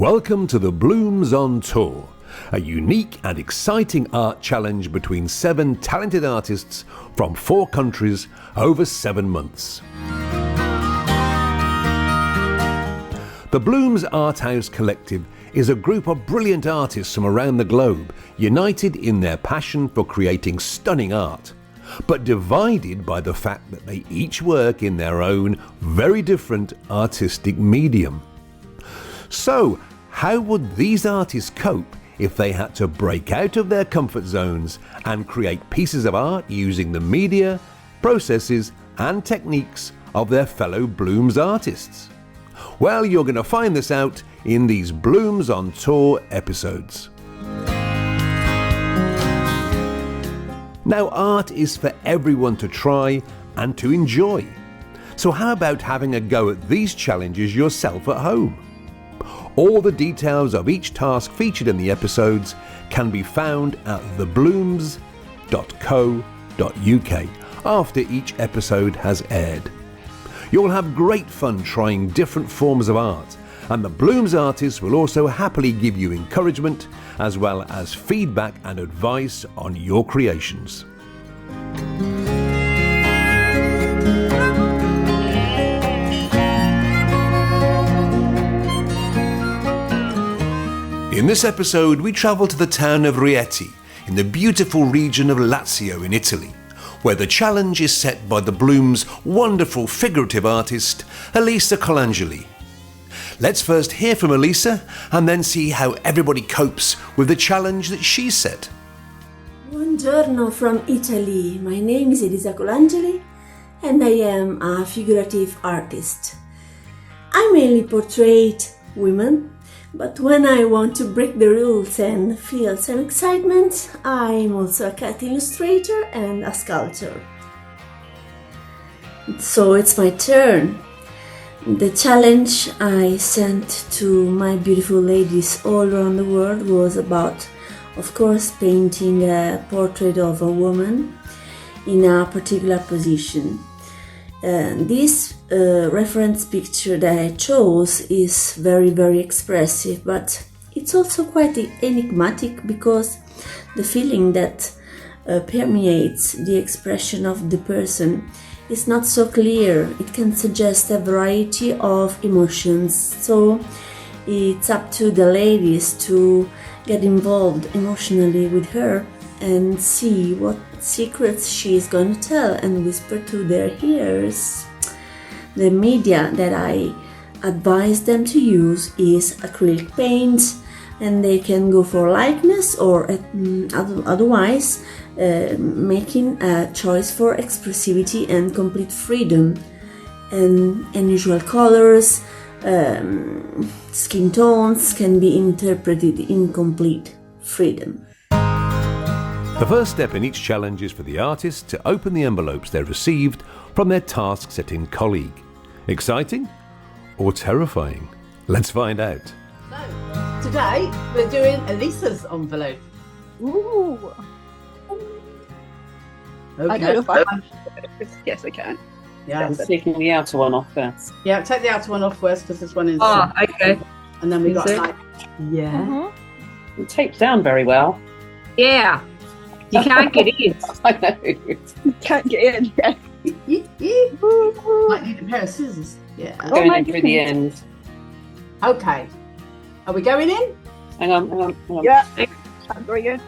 Welcome to the Bloomz on Tour, a unique and exciting art challenge between 7 talented artists from 4 countries over 7 months. The Bloomz Arthouse Collective is a group of brilliant artists from around the globe, united in their passion for creating stunning art, but divided by the fact that they each work in their own very different artistic medium. So, how would these artists cope if they had to break out of their comfort zones and create pieces of art using the media, processes and techniques of their fellow Bloomz artists? Well, you're going to find this out in these Bloomz on Tour episodes. Now, art is for everyone to try and to enjoy. So how about having a go at these challenges yourself at home? All the details of each task featured in the episodes can be found at thebloomz.co.uk after each episode has aired. You'll have great fun trying different forms of art, and the Bloomz artists will also happily give you encouragement as well as feedback and advice on your creations. In this episode, we travel to the town of Rieti in the beautiful region of Lazio in Italy, where the challenge is set by the Bloomz wonderful figurative artist, Elisa Colangeli. Let's first hear from Elisa and then see how everybody copes with the challenge that she set. Buongiorno from Italy. My name is Elisa Colangeli and I am a figurative artist. I mainly portray women, but when I want to break the rules and feel some excitement, I'm also a cat illustrator and a sculptor. So it's my turn. The challenge I sent to my beautiful ladies all around the world was about, of course, painting a portrait of a woman in a particular position. This reference picture that I chose is very expressive, but it's also quite enigmatic because the feeling that permeates the expression of the person is not so clear. It can suggest a variety of emotions, so it's up to the ladies to get involved emotionally with her and see what secrets she is going to tell and whisper to their ears. The media that I advise them to use is acrylic paint, and they can go for likeness or otherwise making a choice for expressivity and complete freedom, and unusual colors, skin tones can be interpreted in complete freedom. The first step in each challenge is for the artists to open the envelopes they received from their task-setting colleague. Exciting or terrifying? Let's find out. So, today we're doing Elisa's envelope. Ooh. Okay. I don't know if I can. Yes, I can. Yeah. I'm taking the outer one off first. Yeah, take the outer one off first because this one is. Oh, okay. And then we got Is it? like. Yeah. Mhm. It taped down very well. Yeah. You can't get in. I know. You can't get in. Yeah. Might need a pair of scissors. Yeah. Going my in through the goodness. end. Okay. Are we going in? Hang on. Yeah. I'm going in.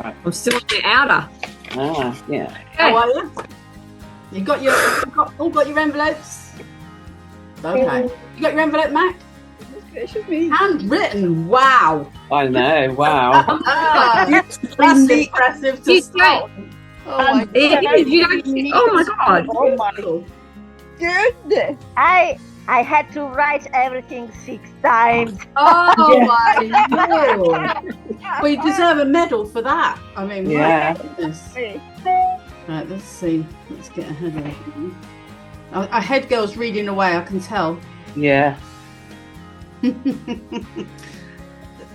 I'm still on the outer. Ah, yeah. How are you? You got your envelopes? Okay. You got your envelope, Mac? It's just me. Handwritten. Wow. I know. Wow. That's impressive to You start. Oh my God. It is. You don't. Oh my God. Oh my Goodness. I had to write everything 6 times. Oh my Lord. Well, you deserve a medal for that. I mean, Yeah. my goodness. Right, let's see. Let's get ahead of it. Our head girl's reading away, I can tell. Yeah.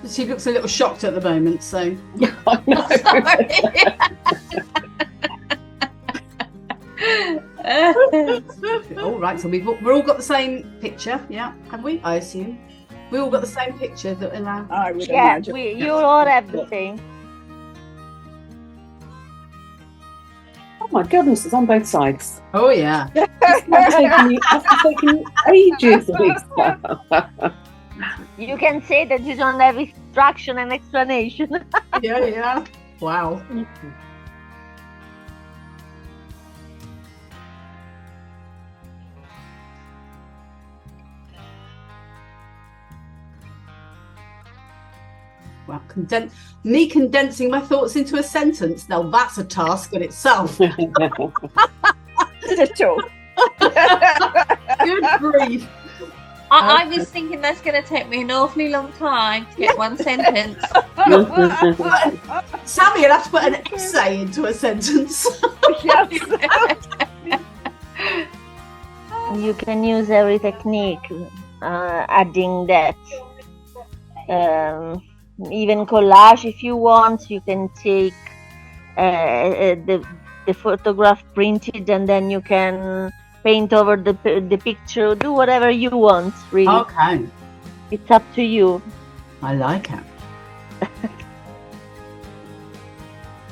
She looks a little shocked at the moment, so. I know. All right, so we've all got the same picture, yeah? Have we? I assume. We all got the same picture that around. I would Yeah, imagine. you all have the same. Oh my goodness, it's on both sides. Oh yeah. That's taken you ages, Lisa. You can say that you don't have instruction and explanation. Yeah. Wow. Wow, condensing my thoughts into a sentence. Now that's a task in itself. Little. Good grief. I was thinking that's going to take me an awfully long time to get one sentence. Sammy, you'll have to put an essay into a sentence. You can use every technique, adding that. Even collage, if you want, you can take the photograph printed and then you can paint over the picture. Do whatever you want, really. Okay. It's up to you. I like it.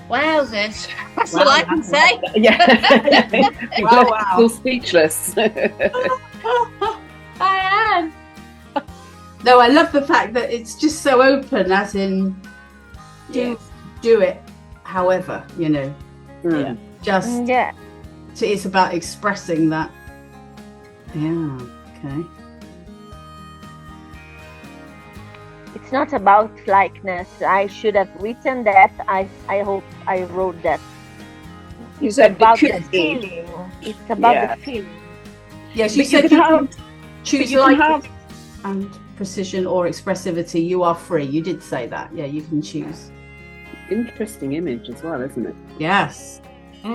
Wowzers. That's all I can say. Yeah. Wow. Still speechless. I am. No, I love the fact that it's just so open, as in do it however, you know. Mm. Just Yeah. it's about expressing that. Yeah, okay. It's not about likeness. I should have written that. I hope I wrote that. You It's said about it the could be. feeling. It's about Yeah. the feeling. Yes, you But said you you can can have- choose you can likeness have- and precision or expressivity. You are free. You did say that. Yeah, you can choose. Interesting image as well, isn't it? Yes. I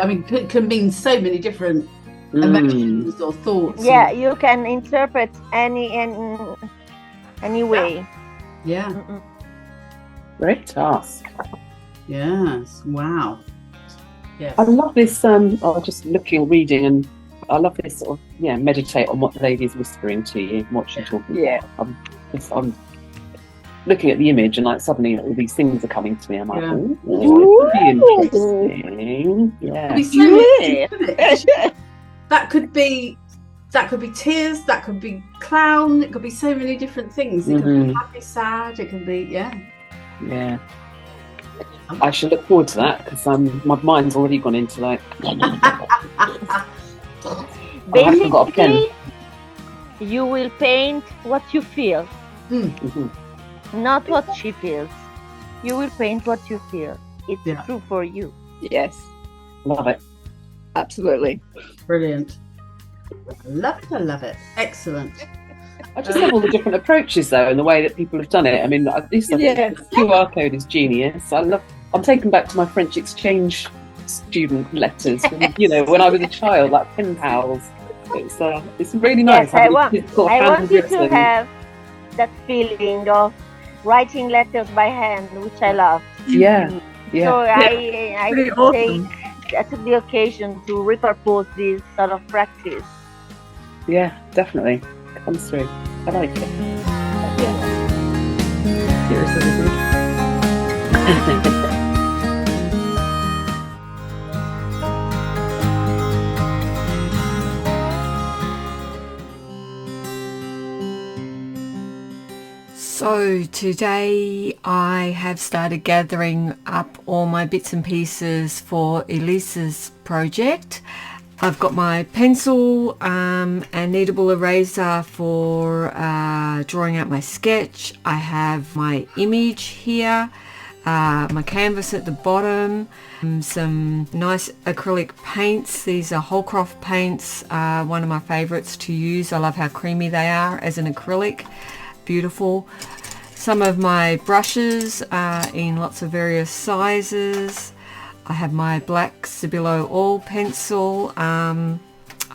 mean, it can mean so many different Mm. emotions or thoughts. Yeah, you can interpret any way. Yeah. Mm-mm. Great task. Yes. Wow. Yes. I love this. Just reading, and I love this sort of meditate on what the lady's whispering to you, what she's talking Yeah. about. I'm looking at the image, and like suddenly all these things are coming to me. I'm like, Yeah. ooh, it's pretty interesting. Yeah. Could be so many things, couldn't it? That could be tears. That could be clown. It could be so many different things. It could be happy, sad. It could be Yeah. I should look forward to that because my mind's already gone into like. I haven't got a pen. Basically, you will paint what you feel, Mhm. not what she feels. You will paint what you feel. It's Yeah. true for you. Yes, Love it. absolutely. brilliant. I love it. Excellent. I just love all the different approaches though, and the way that people have done it. I mean, at least I think Yeah. the QR code is genius. I'm taken back to my French exchange student letters, when, when I was a child, like pen pals. It's really nice. Yes, I having want. this sort of I want you to handwritten- have that feeling of writing letters by hand, which I love. Yeah, So yeah. I Pretty awesome. took the occasion to repurpose this sort of practice. Yeah, definitely. Comes through. I like it. Seriously. So today I have started gathering up all my bits and pieces for Elisa's project. I've got my pencil and kneadable eraser for drawing out my sketch. I have my image here, my canvas at the bottom, some nice acrylic paints. These are Holcroft paints, one of my favorites to use. I love how creamy they are as an acrylic. Beautiful. Some of my brushes in lots of various sizes. I have my black Stabilo oil pencil. I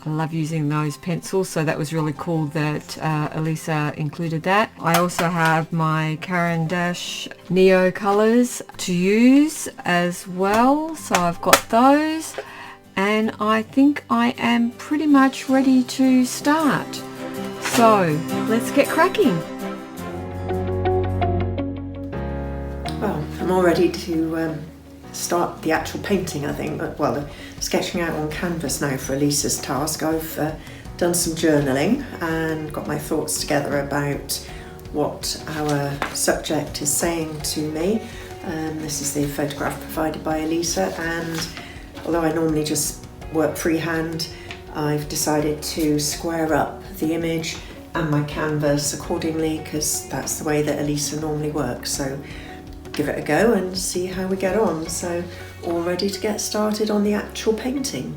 love using those pencils, so that was really cool that Elisa included that. I also have my Caran d'Ache Neo colours to use as well, so I've got those, and I think I am pretty much ready to start. So let's get cracking. Well, I'm all ready to start the actual painting, I think. Well, sketching out on canvas now for Elisa's task. I've done some journaling and got my thoughts together about what our subject is saying to me. This is the photograph provided by Elisa, and although I normally just work freehand, I've decided to square up the image and my canvas accordingly, because that's the way that Elisa normally works. So give it a go and see how we get on. So all ready to get started on the actual painting.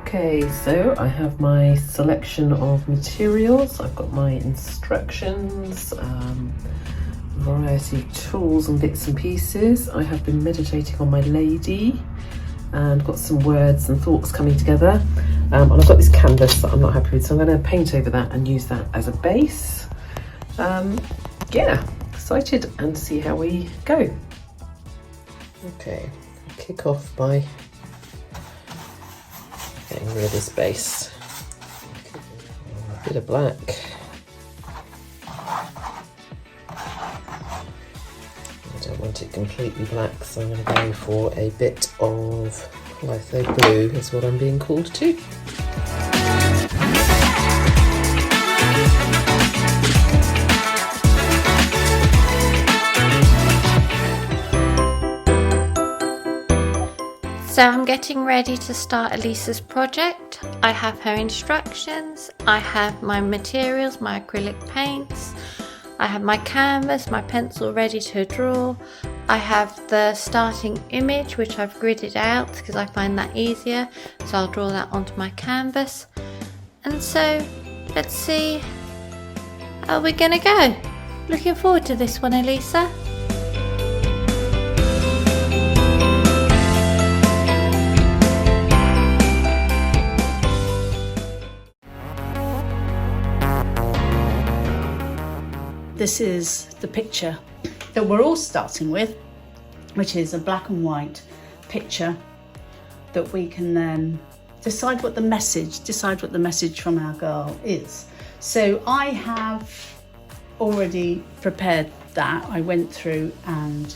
Okay, so I have my selection of materials. I've got my instructions, variety of tools and bits and pieces. I have been meditating on my lady and got some words and thoughts coming together. And I've got this canvas that I'm not happy with, so I'm going to paint over that and use that as a base. Yeah, excited and see how we go. Okay, kick off by getting rid of this base. A bit of black. I don't want it completely black, so I'm going to go for a bit of litho blue, is what I'm being called to. So I'm getting ready to start Elisa's project. I have her instructions, I have my materials, my acrylic paints, I have my canvas, my pencil ready to draw, I have the starting image which I've gridded out because I find that easier, so I'll draw that onto my canvas. And so let's see how we're gonna go. Looking forward to this one, Elisa. This is the picture that we're all starting with, which is a black and white picture that we can then decide what the message from our girl is. So I have already prepared that. I went through and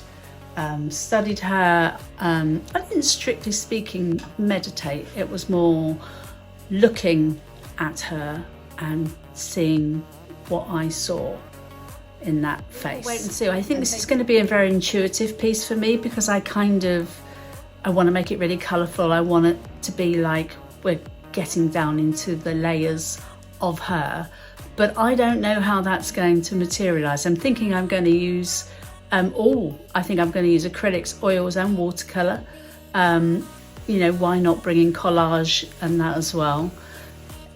studied her. I didn't, strictly speaking, meditate. It was more looking at her and seeing what I saw in that face. Wait and see. I think this is going to be a very intuitive piece for me, because I want to make it really colourful. I want it to be like we're getting down into the layers of her, but I don't know how that's going to materialise. I'm thinking I'm going to use I think I'm going to use acrylics, oils and watercolour. You know, why not bring in collage and that as well?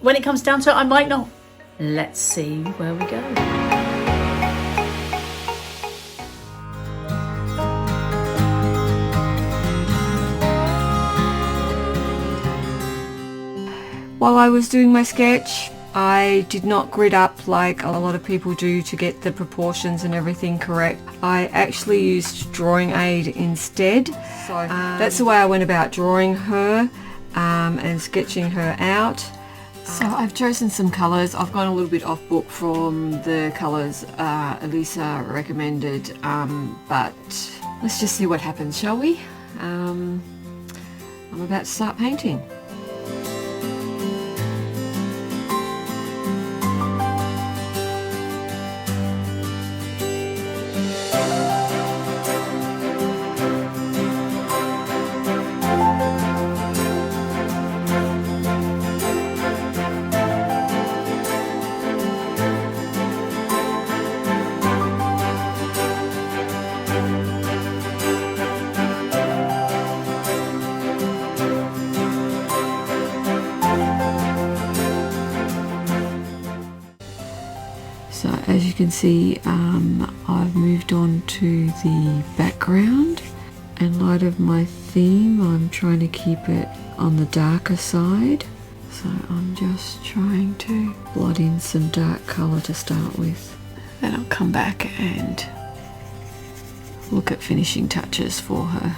When it comes down to it, I might not. Let's see where we go. While I was doing my sketch, I did not grid up like a lot of people do to get the proportions and everything correct. I actually used drawing aid instead. So that's the way I went about drawing her and sketching her out. So I've chosen some colours. I've gone a little bit off book from the colours Elisa recommended, but let's just see what happens, shall we? I'm about to start painting. So as you can see, I've moved on to the background. In light of my theme, I'm trying to keep it on the darker side. So I'm just trying to blot in some dark colour to start with. Then I'll come back and look at finishing touches for her.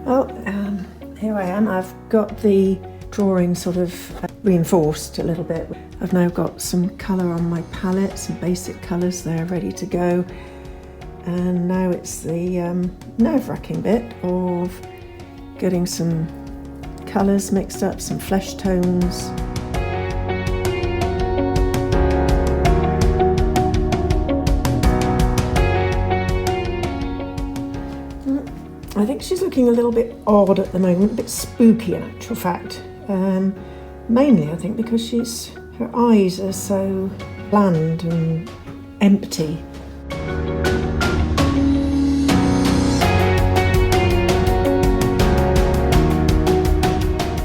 Well, here I am. I've got the drawing sort of reinforced a little bit. I've now got some colour on my palette, some basic colours there ready to go. And now it's the nerve-wracking bit of getting some colours mixed up, some flesh tones. I think she's looking a little bit odd at the moment, a bit spooky in actual fact. Mainly I think because her eyes are so bland and empty.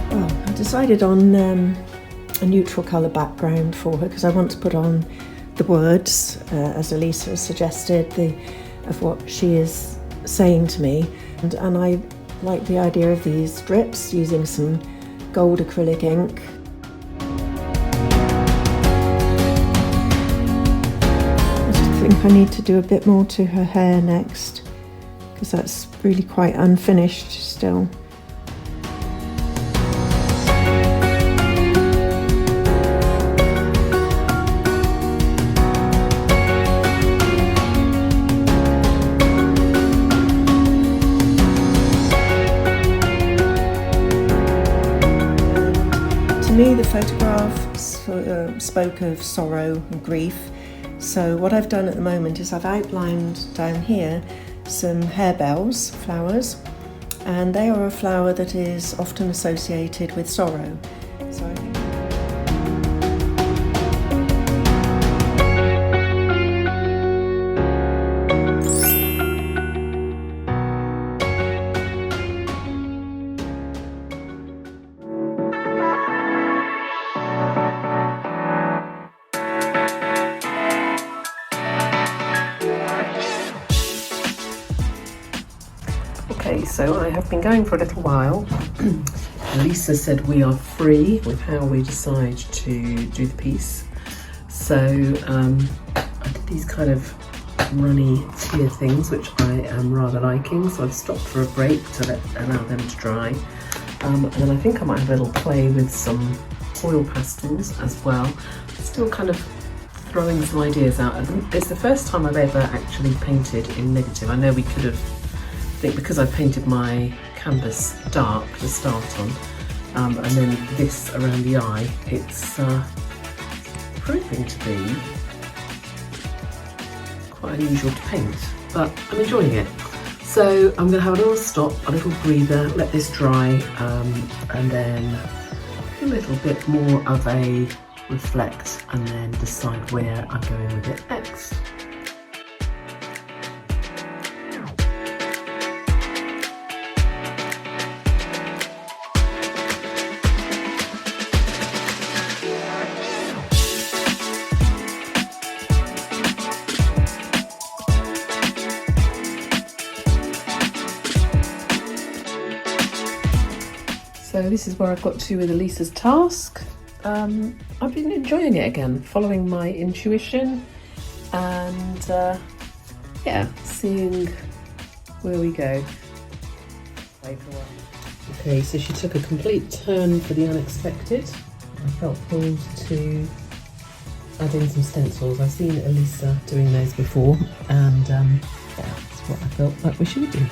Well, I decided on a neutral colour background for her because I want to put on the words, as Elisa has suggested, of what she is saying to me. And I like the idea of these strips using some gold acrylic ink. I just think I need to do a bit more to her hair next because that's really quite unfinished still. To me, the photograph spoke of sorrow and grief. So what I've done at the moment is I've outlined down here some harebells, flowers, and they are a flower that is often associated with sorrow. So I think Okay, so I have been going for a little while. Elisa said we are free with how we decide to do the piece. So I did these kind of runny tear things, which I am rather liking. So I've stopped for a break to allow them to dry. And then I think I might have a little play with some oil pastels as well. Still kind of throwing some ideas out. It's the first time I've ever actually painted in negative. I know we could have, I think because I painted my canvas dark to start on, and then this around the eye, it's proving to be quite unusual to paint, but I'm enjoying it. So I'm going to have a little stop, a little breather, let this dry, and then a little bit more of a reflect, and then decide where I'm going with it next. So this is where I've got to with Elisa's task. I've been enjoying it again, following my intuition and yeah, seeing where we go. Okay, so she took a complete turn for the unexpected. I felt pulled to add in some stencils. I've seen Elisa doing those before, and yeah, that's what I felt like we should do.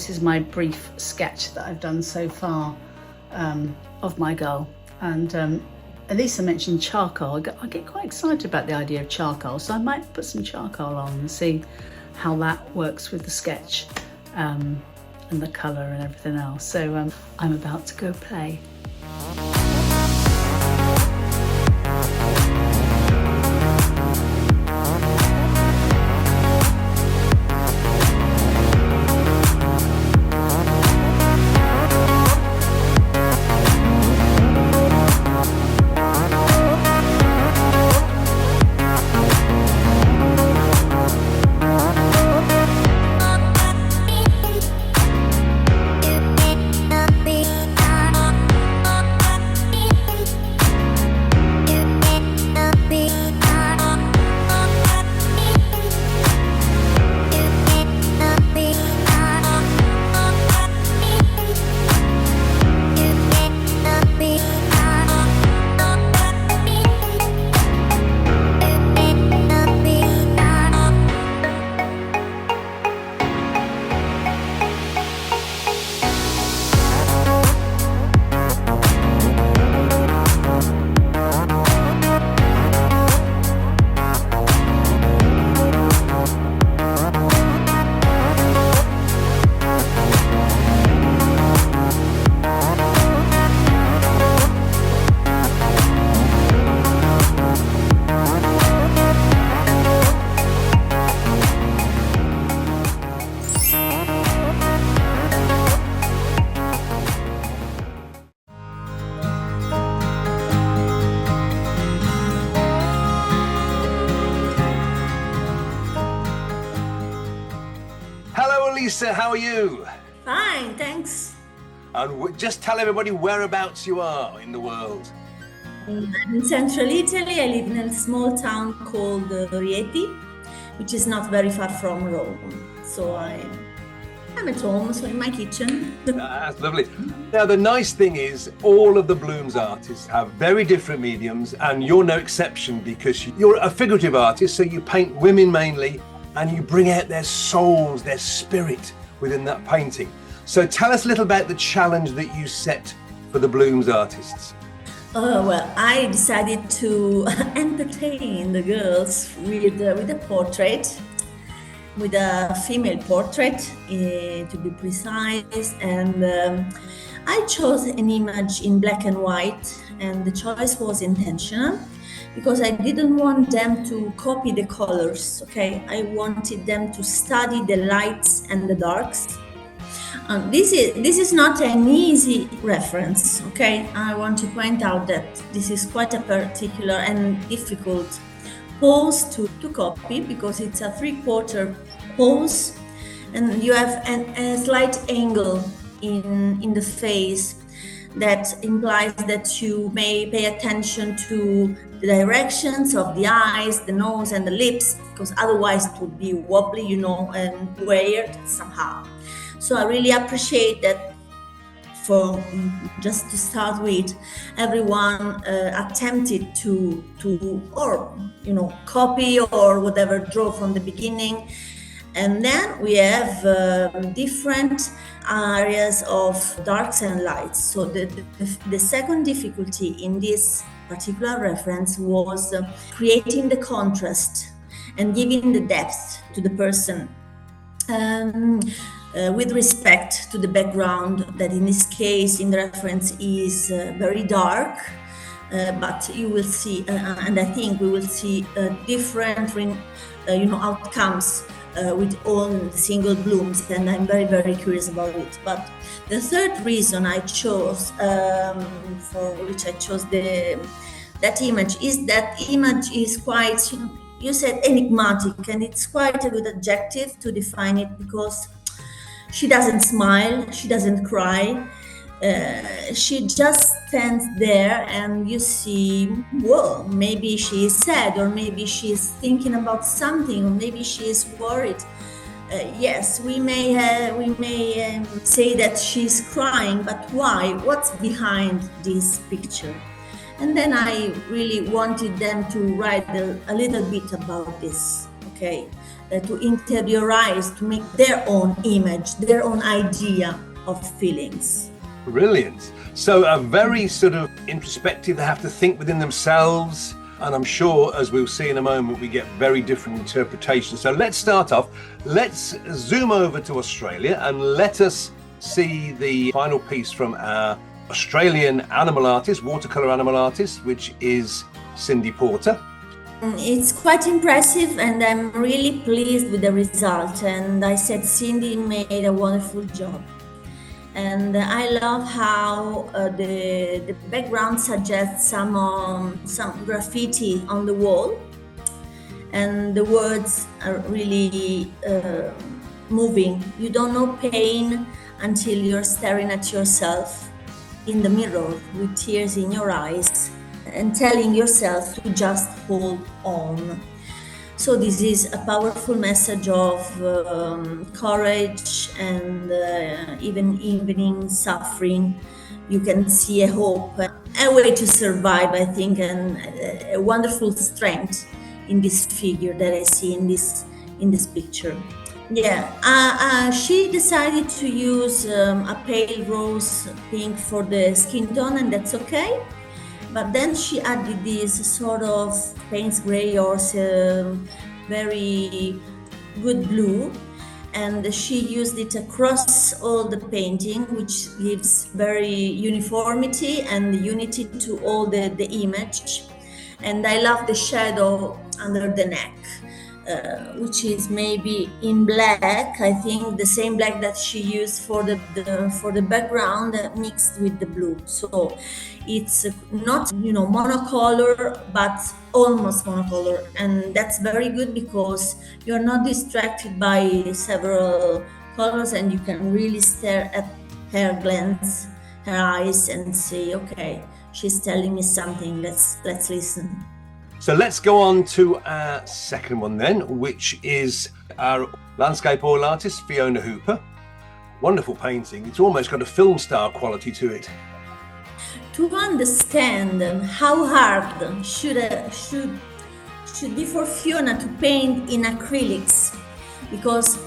this is my brief sketch that I've done so far of my girl. And Elisa mentioned charcoal. I get quite excited about the idea of charcoal, so I might put some charcoal on and see how that works with the sketch and the colour and everything else. So I'm about to go play. Elisa, how are you? Fine, thanks. And just tell everybody whereabouts you are in the world. In central Italy, I live in a small town called Rieti, which is not very far from Rome. So I'm at home, so in my kitchen. That's lovely. Now, the nice thing is all of the Bloomz artists have very different mediums, and you're no exception because you're a figurative artist, so you paint women mainly, and you bring out their souls, their spirit within that painting. So tell us a little about the challenge that you set for the Bloomz artists. Well, I decided to entertain the girls with a portrait, with a female portrait, to be precise, and I chose an image in black and white, and the choice was intentional because I didn't want them to copy the colors, okay? I wanted them to study the lights and the darks. This is not an easy reference, okay? I want to point out that this is quite a particular and difficult pose to copy because it's a 3/4 pose, and you have a slight angle in the face that implies that you may pay attention to the directions of the eyes, the nose, and the lips, because otherwise it would be wobbly, and weird somehow. So I really appreciate that. For just to start with, everyone attempted to copy or whatever, draw from the beginning. And then we have different areas of darks and lights. So the second difficulty in this particular reference was creating the contrast and giving the depth to the person. With respect to the background that in this case in the reference is very dark, but you will see, and I think we will see different outcomes with all single blooms, and I'm very, very curious about it. But the third reason I chose, for which I chose that image, is that image is quite, you said enigmatic, and it's quite a good adjective to define it because she doesn't smile, she doesn't cry, she just stands there and you see, whoa, maybe she is sad, or maybe she is thinking about something, or maybe she is worried. Yes, we may say that she's crying, but why? What's behind this picture? And then I really wanted them to write a little bit about this, okay? to interiorize, to make their own image, their own idea of feelings. Brilliant. So very sort of introspective, they have to think within themselves. And I'm sure, as we'll see in a moment, we get very different interpretations. So let's start off. Let's zoom over to Australia and let us see the final piece from our Australian animal artist, watercolour animal artist, which is Cindy Porter. It's quite impressive, and I'm really pleased with the result. And I said Cindy made a wonderful job. And I love how the background suggests some graffiti on the wall, and the words are really moving. You don't know pain until you're staring at yourself in the mirror with tears in your eyes and telling yourself to just hold on. So this is a powerful message of courage and even evening suffering. You can see a hope, a way to survive, I think, and a wonderful strength in this figure that I see in this picture. Yeah, she decided to use a pale rose pink for the skin tone, and that's okay. But then she added this sort of Payne's gray or very good blue, and she used it across all the painting, which gives very uniformity and unity to all the image. And I love the shadow under the neck, which is maybe in black. I think the same black that she used for the background mixed with the blue. So it's not monocolor, but almost monocolor, and that's very good because you're not distracted by several colors, and you can really stare at her glance, her eyes, and say, okay, she's telling me something. Let's listen. So let's go on to our second one then, which is our landscape oil artist, Fiona Hooper. Wonderful painting. It's almost got a film star quality to it. To understand how hard should be for Fiona to paint in acrylics, because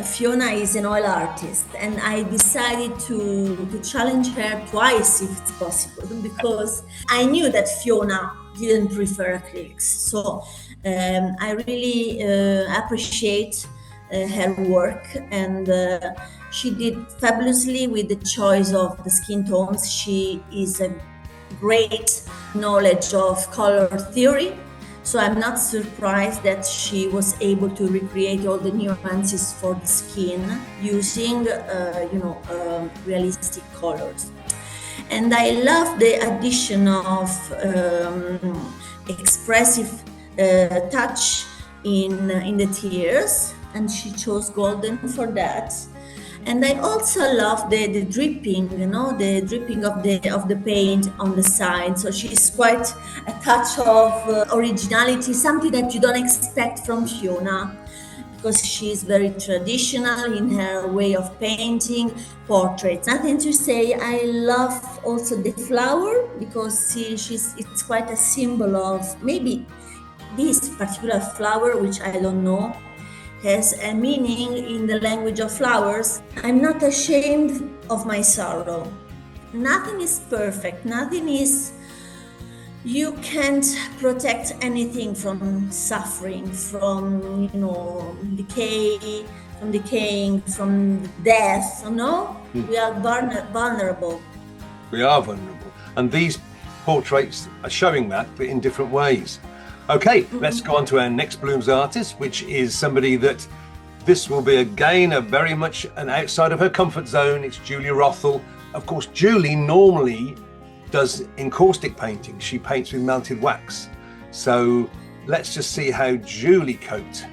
Fiona is an oil artist, and I decided to challenge her twice if it's possible, because I knew that Fiona didn't prefer acrylics. So I really appreciate her work, and she did fabulously with the choice of the skin tones. She is a great knowledge of color theory, so I'm not surprised that she was able to recreate all the nuances for the skin using realistic colors. And I love the addition of expressive touch in the tears, and she chose golden for that. And I also love the dripping, the dripping of the paint on the side. So she's quite a touch of originality, something that you don't expect from Fiona, because she's very traditional in her way of painting portraits. Nothing to say. I love also the flower, because it's quite a symbol of maybe this particular flower, which I don't know, has a meaning in the language of flowers. I'm not ashamed of my sorrow. Nothing is perfect. You can't protect anything from suffering, from decaying, from death. We are vulnerable. We are vulnerable, and these portraits are showing that, but in different ways. Okay, let's go on to our next Bloomz artist, which is somebody that this will be again a very much an outside of her comfort zone. It's Julie Rothel. Of course, Julie normally does encaustic painting. She paints with melted wax. So let's just see how Julie coped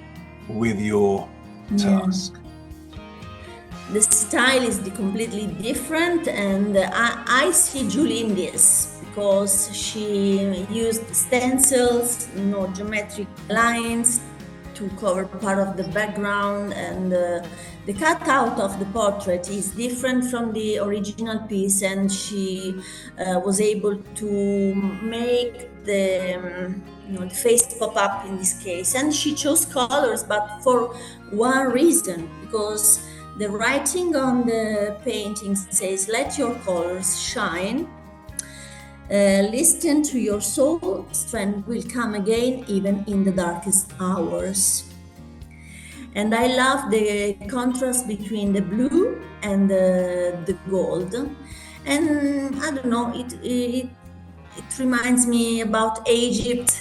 with your task. The style is completely different, and I see Julie in this because she used stencils, geometric lines, to cover part of the background, and the cutout of the portrait is different from the original piece, and she was able to make the the face pop up in this case. And she chose colors, but for one reason, because the writing on the painting says, "Let your colors shine. Listen to your soul, strength will come again even in the darkest hours." And I love the contrast between the blue and the gold. And I don't know, it reminds me about Egypt,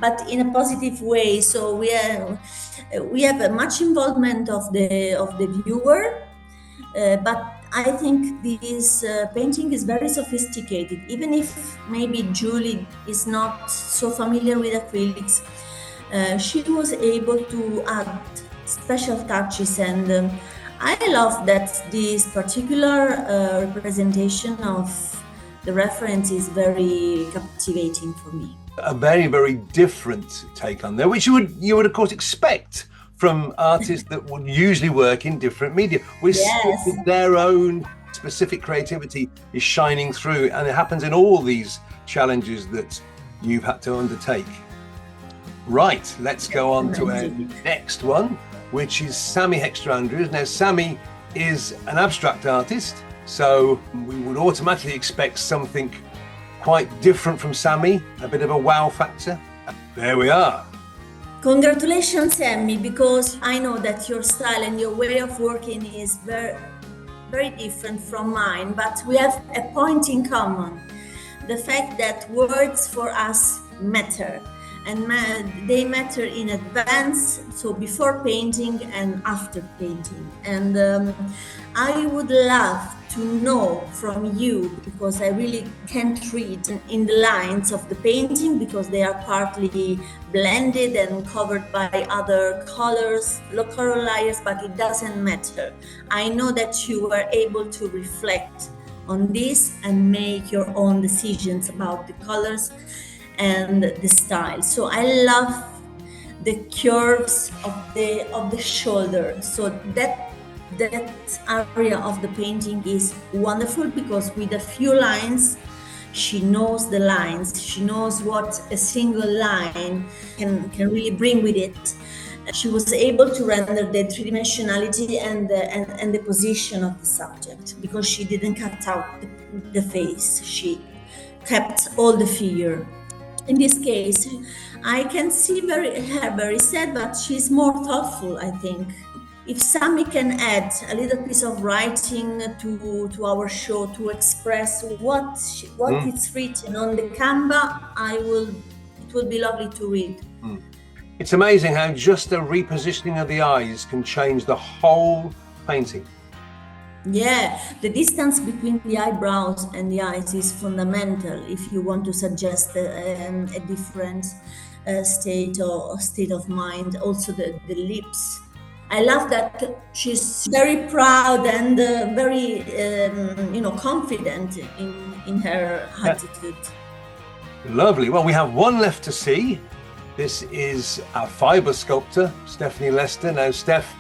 but in a positive way. So we have a much involvement of the viewer, but I think this painting is very sophisticated. Even if maybe Julie is not so familiar with acrylics, she was able to add special touches, and I love that this particular representation of the reference is very captivating for me. A very, very different take on there, which you would of course expect from artists that would usually work in different media. Their own specific creativity is shining through, and it happens in all these challenges that you've had to undertake. Right, let's go on to our next one, which is Sammy Hexter-Andrews. Now, Sammy is an abstract artist, so we would automatically expect something quite different from Sammy, a bit of a wow factor. There we are. Congratulations, Sammy, because I know that your style and your way of working is very, very different from mine, but we have a point in common: the fact that words for us matter, and they matter in advance, so before painting and after painting. And I would love to know from you, because I really can't read in the lines of the painting because they are partly blended and covered by other colors, color layers, but it doesn't matter. I know that you were able to reflect on this and make your own decisions about the colors and the style. So I love the curves of the shoulder. So that area of the painting is wonderful, because with a few lines, she knows the lines. She knows what a single line can really bring with it. She was able to render the three-dimensionality and the position of the subject, because she didn't cut out the face. She kept all the figure. In this case, I can see her very sad, but she's more thoughtful, I think. If Sammy can add a little piece of writing to our show to express what is written on the canvas, it would be lovely to read. It's amazing how just a repositioning of the eyes can change the whole painting. Yeah, the distance between the eyebrows and the eyes is fundamental if you want to suggest a different state of mind. Also the lips. I love that she's very proud and very confident in her attitude. Lovely. Well, we have one left to see. This is our fibre sculptor, Stephanie Lester. Now, Steph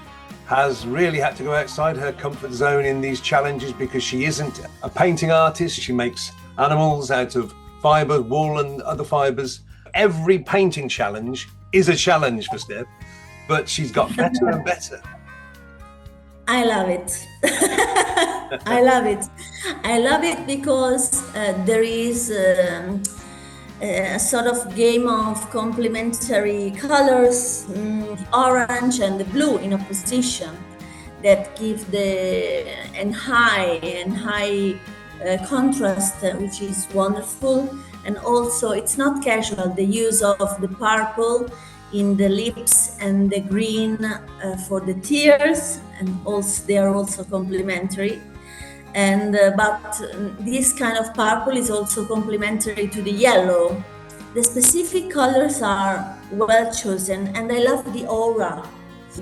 has really had to go outside her comfort zone in these challenges because she isn't a painting artist. She makes animals out of fibre, wool and other fibres. Every painting challenge is a challenge for Steph, but she's got better and better. I love it. I love it. I love it because there is a sort of game of complementary colors, the orange and the blue in opposition, that give the high contrast, which is wonderful. And also, it's not casual, the use of the purple in the lips and the green for the tears, and also they are also complementary. And but this kind of purple is also complementary to the yellow. The specific colors are well chosen, and I love the aura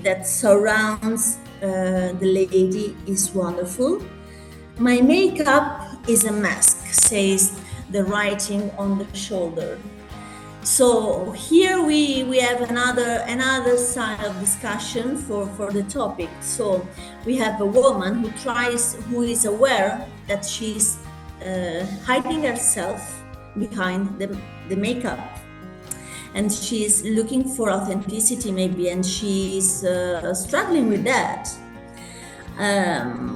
that surrounds the lady is wonderful. My makeup is a mask, says the writing on the shoulder. So here we have another side of discussion for the topic. So we have a woman who is aware that she's hiding herself behind the makeup, and she's looking for authenticity maybe, and she's struggling with that.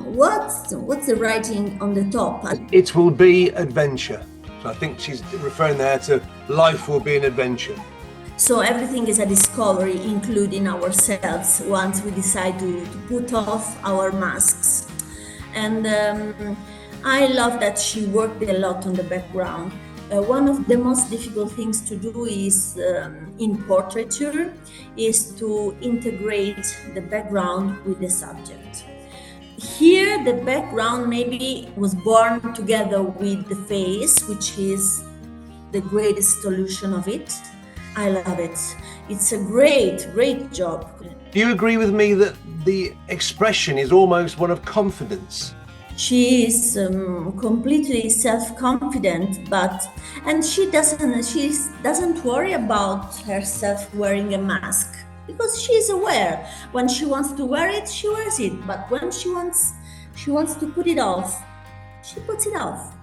What's the writing on the top? It will be adventure. So I think she's referring there to life will be an adventure. So everything is a discovery, including ourselves, once we decide to put off our masks. And I love that she worked a lot on the background. One of the most difficult things to do is in portraiture is to integrate the background with the subject. Here, the background maybe was born together with the face, which is the greatest solution of it. I love it. It's a great job. Do you agree with me that the expression is almost one of confidence? She is completely self-confident, and she doesn't worry about herself wearing a mask, because she's aware. When she wants to wear it, she wears it. But when she wants to put it off, she puts it off.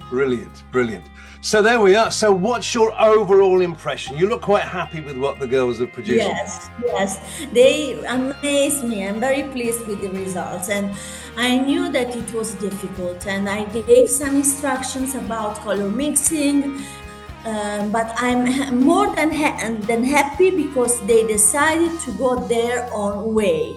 Brilliant. So there we are. So what's your overall impression? You look quite happy with what the girls have produced. Yes. They amazed me. I'm very pleased with the results. And I knew that it was difficult. And I gave some instructions about color mixing. But I'm more than happy because they decided to go their own way.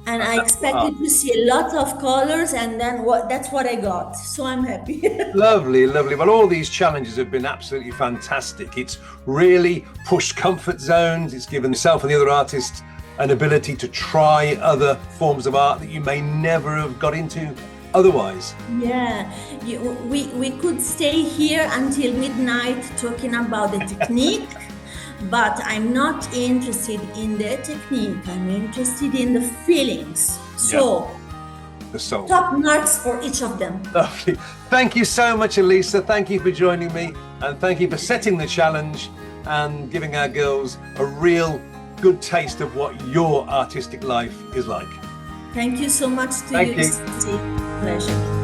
And I expected to see a lot of colors, and then that's what I got. So I'm happy. Lovely. Well, all these challenges have been absolutely fantastic. It's really pushed comfort zones. It's given yourself and the other artists an ability to try other forms of art that you may never have got into otherwise. Yeah, we could stay here until midnight talking about the technique. But I'm not interested in the technique, I'm interested in the feelings. So, the soul. Top marks for each of them. Lovely. Thank you so much, Elisa. Thank you for joining me, and thank you for setting the challenge and giving our girls a real good taste of what your artistic life is like. Thank you so much to Thank you. Pleasure.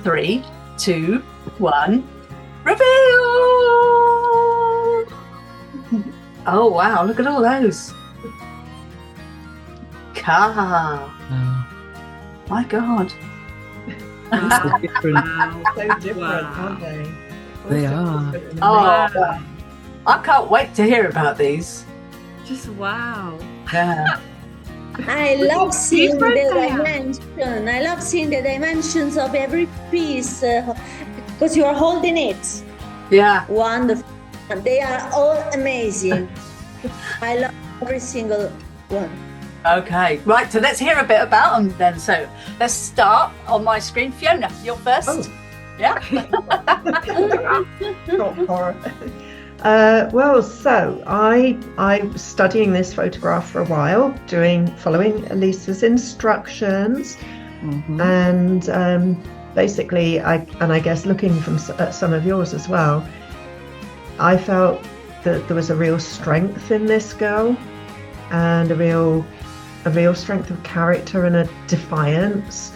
3, 2, 1. Reveal! Oh wow, look at all those. Car. My God. So different. So different, aren't they? They are. Oh, I can't wait to hear about these. Just wow. Yeah. I love seeing the dimension. I love seeing the dimensions of every piece because you are holding it. Yeah. Wonderful. They are all amazing. I love every single one. Okay, right, so let's hear a bit about them then. So let's start on my screen. Fiona, you're first. Oh. Yeah. Not horror. Well, so I was studying this photograph for a while, following Elisa's instructions, and basically, I guess looking at some of yours as well, I felt that there was a real strength in this girl, and a real strength of character and a defiance.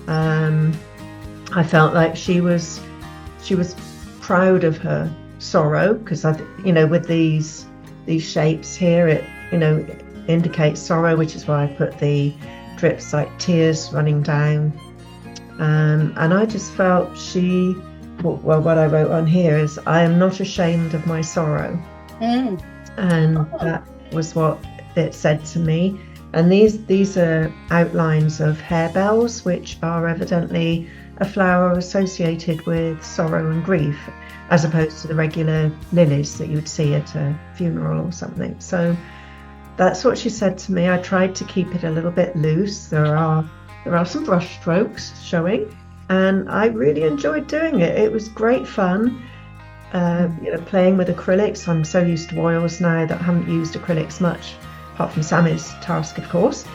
I felt like she was proud of her sorrow, because with these shapes here, it indicates sorrow, which is why I put the drips like tears running down, and I just felt what I wrote on here is, I am not ashamed of my sorrow. And that was what it said to me. And these are outlines of harebells, which are evidently a flower associated with sorrow and grief, as opposed to the regular lilies that you would see at a funeral or something. So that's what she said to me. I tried to keep it a little bit loose. There are There are some brush strokes showing, and I really enjoyed doing it. It was great fun. Playing with acrylics. I'm so used to oils now that I haven't used acrylics much, apart from Sammy's task, of course.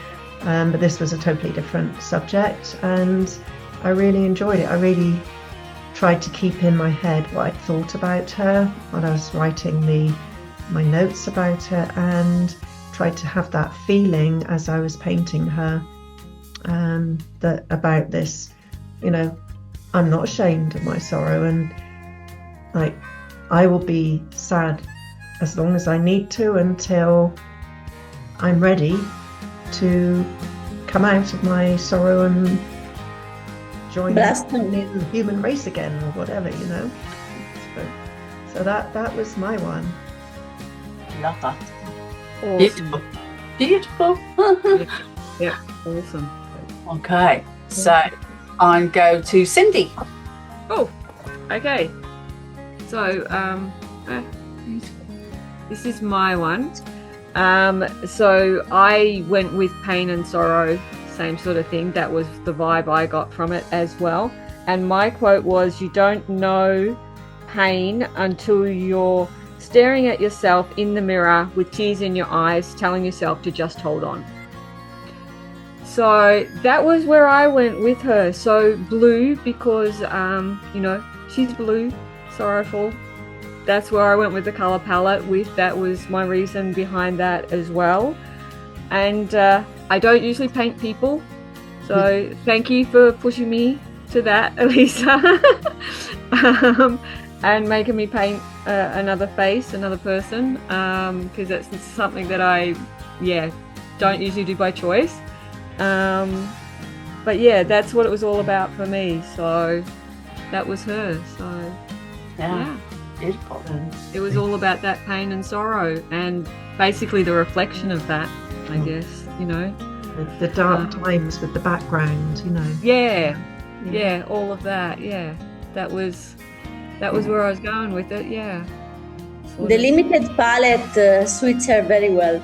But this was a totally different subject, and I really enjoyed it. I really tried to keep in my head what I thought about her when I was writing my notes about her, and tried to have that feeling as I was painting her, that about this, I'm not ashamed of my sorrow, and I will be sad as long as I need to until I'm ready to come out of my sorrow and join the human race again, or whatever, So that was my one. Love that. Awesome. Beautiful. Yeah, awesome. Okay, so I go to Cindy. Oh, okay. So, this is my one. So I went with pain and sorrow, same sort of thing. That was the vibe I got from it as well. And my quote was, "You don't know pain until you're staring at yourself in the mirror with tears in your eyes, telling yourself to just hold on." So that was where I went with her. So blue, because she's blue, sorrowful. That's where I went with the color palette with. That was my reason behind that as well. And I don't usually paint people, so thank you for pushing me to that, Elisa. And making me paint another face, another person, because that's something that I don't usually do by choice. But yeah, that's what it was all about for me. So that was her. So yeah. Beautiful. It was all about that pain and sorrow, and basically the reflection of that, I guess, The dark times with the background, Yeah, all of that, yeah. That was where I was going with it, yeah. The limited palette suits her very well.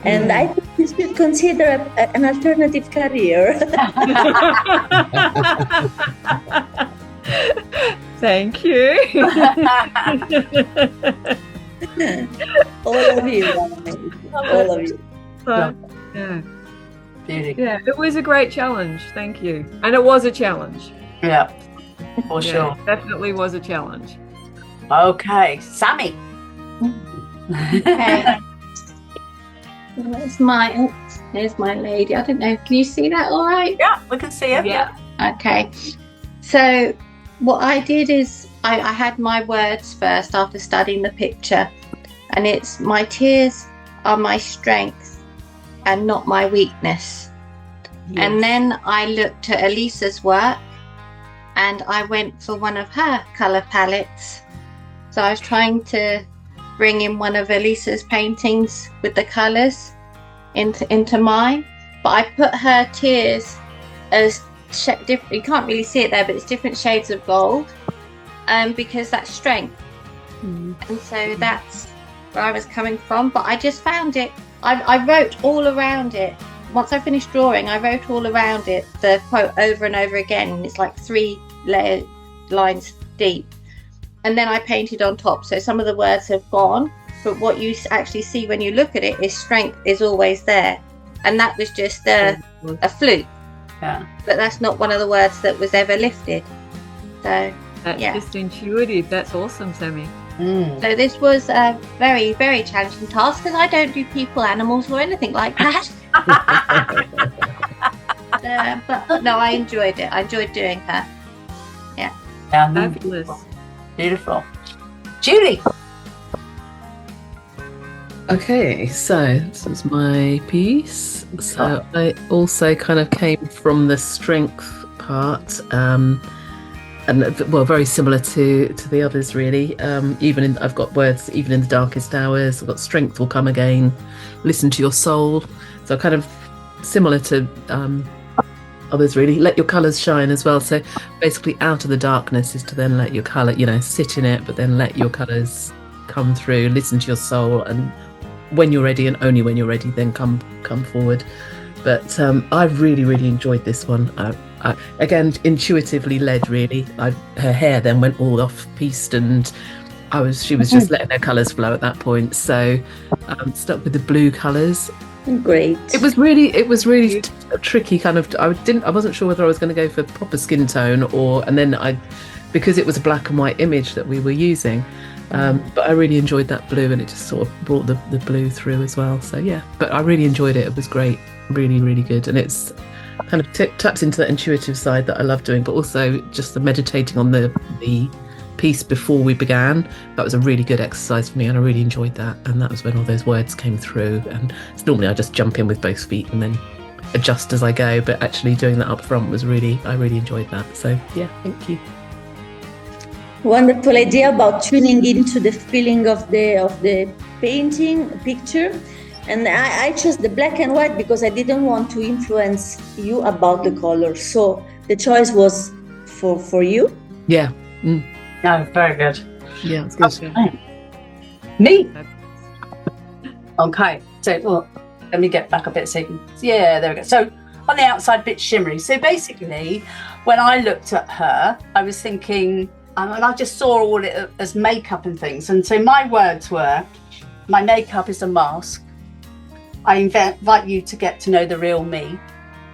And I think you should consider an alternative career. Thank you. All of you. All of you. So, yeah. Yeah, it was a great challenge. Thank you. And it was a challenge. Yeah, for sure. Definitely was a challenge. Okay, Sammy. Okay. There's my lady. I don't know. Can you see that all right? Yeah, we can see it. Yeah. Okay. So what I did is I had my words first after studying the picture, and it's my tears are my strength and not my weakness. Yes. And then I looked at Elisa's work and I went for one of her colour palettes. So I was trying to bring in one of Elisa's paintings with the colours into mine, but I put her tears as different. You can't really see it there, but it's different shades of gold, because that's strength. And so that's where I was coming from. But I just found it. I wrote all around it. Once I finished drawing, I wrote all around it the quote over and over again, and it's like 3 lines deep. And then I painted on top. So some of the words have gone, but what you actually see when you look at it is strength is always there. And that was just a fluke. Yeah. But that's not one of the words that was ever lifted. So that's just intuitive. That's awesome, Sammy. So this was a very, very challenging task, because I don't do people, animals, or anything like that. But no, I enjoyed it. I enjoyed doing her. Yeah. Fabulous. Beautiful. Julie. Okay, so this is my piece. So I also kind of came from the strength part, and very similar to the others really. I've got words, even in the darkest hours. I've got strength will come again. Listen to your soul. So kind of similar to others really. Let your colours shine as well. So basically, out of the darkness is to then let your colour, sit in it, but then let your colours come through. Listen to your soul, and when you're ready, and only when you're ready, then come forward. But I really enjoyed this one. Again, intuitively led, really. Her hair then went all off-piste, and she was just letting her colours flow at that point. So stuck with the blue colours. Great. It was really tricky. Kind of, I wasn't sure whether I was going to go for proper skin tone because it was a black and white image that we were using. But I really enjoyed that blue, and it just sort of brought the blue through as well. So yeah, but I really enjoyed it. It was great, really good, and it's kind of taps into that intuitive side that I love doing, but also just the meditating on the piece before we began. That was a really good exercise for me, and I really enjoyed that. And that was when all those words came through. And it's normally I just jump in with both feet and then adjust as I go, but actually doing that up front was I really enjoyed that. So yeah, thank you. Wonderful idea about tuning into the feeling of the painting picture. And I chose the black and white because I didn't want to influence you about the color. So the choice was for you. Yeah. No, very good. Yeah, it's good. Okay. Me. Okay. So let me get back a bit so you can. Yeah, there we go. So on the outside, bit shimmery. So basically, when I looked at her, I was thinking, and I just saw all it as makeup and things. And so my words were, my makeup is a mask. I invite you to get to know the real me.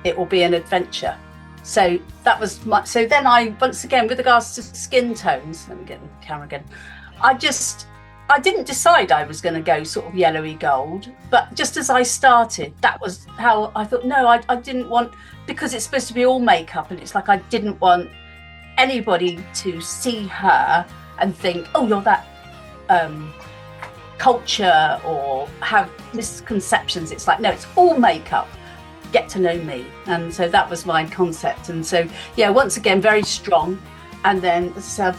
It will be an adventure. So that was so then I, once again, with regards to skin tones, let me get the camera again. I didn't decide I was going to go sort of yellowy gold, but just as I started, that was how I thought, no, I didn't want, because it's supposed to be all makeup, and it's like I didn't want anybody to see her and think, oh, you're that culture, or have misconceptions. It's like, no, it's all makeup. Get to know me. And so that was my concept. And so yeah, once again, very strong. And then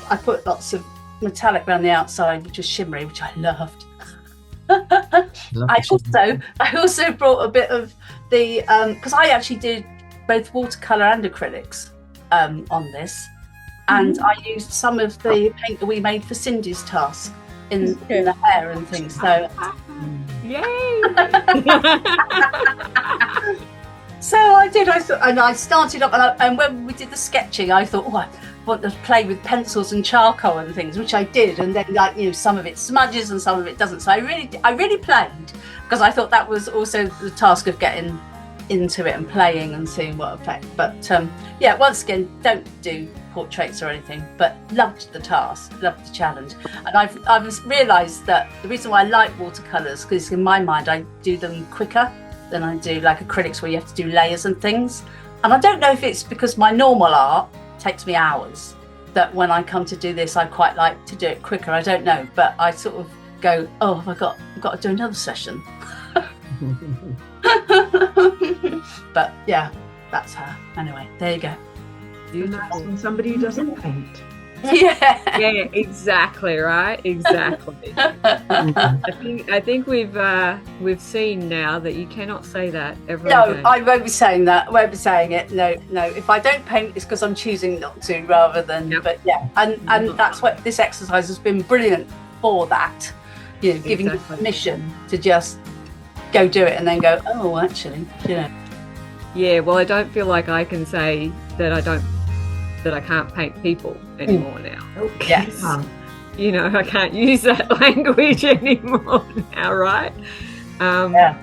I put lots of metallic around the outside, which was shimmery, which I loved. I also brought a bit of the because I actually did both watercolor and acrylics on this, and I used some of the paint that we made for Cindy's task in the hair and things. So yay! So I did. I started up, and when we did the sketching, I thought, I want to play with pencils and charcoal and things, which I did. And then, some of it smudges and some of it doesn't. So I really played, because I thought that was also the task of getting into it and playing and seeing what effect. But yeah, once again, don't do portraits or anything, but loved the task, loved the challenge. And I've realised that the reason why I like watercolours, because in my mind I do them quicker than I do like acrylics, where you have to do layers and things. And I don't know if it's because my normal art takes me hours, that when I come to do this I quite like to do it quicker. I don't know, but I sort of go, oh, I've got to do another session. But yeah, that's her. Anyway, there you go. And that's when somebody who doesn't paint. Yeah, exactly, right? Exactly. I think we've seen now that you cannot say that ever again. I won't be saying that. I won't be saying it. No. If I don't paint, it's because I'm choosing not to, rather than. Yep. But yeah, and that's what this exercise has been brilliant for. That, giving you permission to just go do it, and then go, oh, actually, Yeah. Well, I don't feel like I can say that I can't paint people anymore now. Yes. I can't use that language anymore now, right? I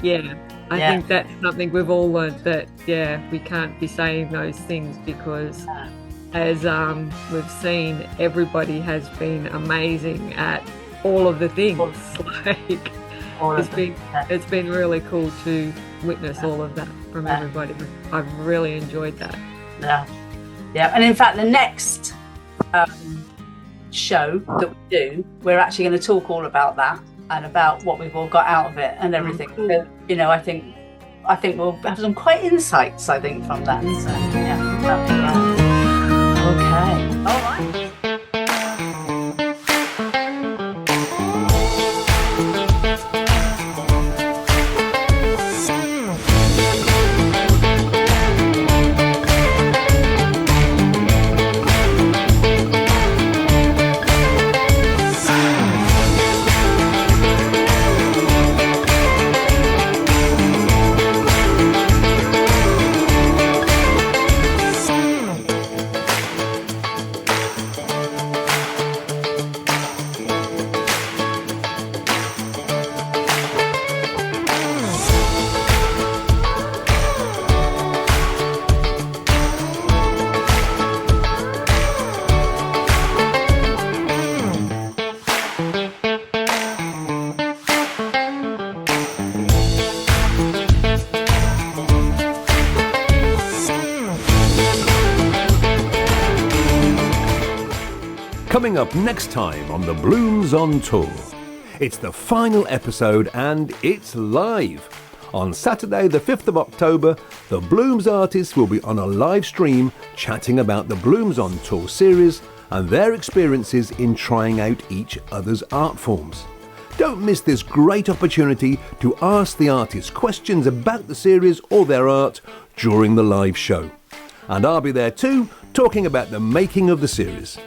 think that's something we've all learned, that, we can't be saying those things, because as we've seen, everybody has been amazing at all of the things. It's been really cool to witness all of that from everybody. I've really enjoyed that. Yeah, and in fact, the next show that we do, we're actually going to talk all about that and about what we've all got out of it and everything. So, I think we'll have some quite insights, I think, from that. So, yeah, that'll be right. Okay, all right. Coming up next time on the Bloomz on Tour. It's the final episode and it's live. On Saturday the 5th of October, the Bloomz artists will be on a live stream chatting about the Bloomz on Tour series and their experiences in trying out each other's art forms. Don't miss this great opportunity to ask the artists questions about the series or their art during the live show. And I'll be there too, talking about the making of the series.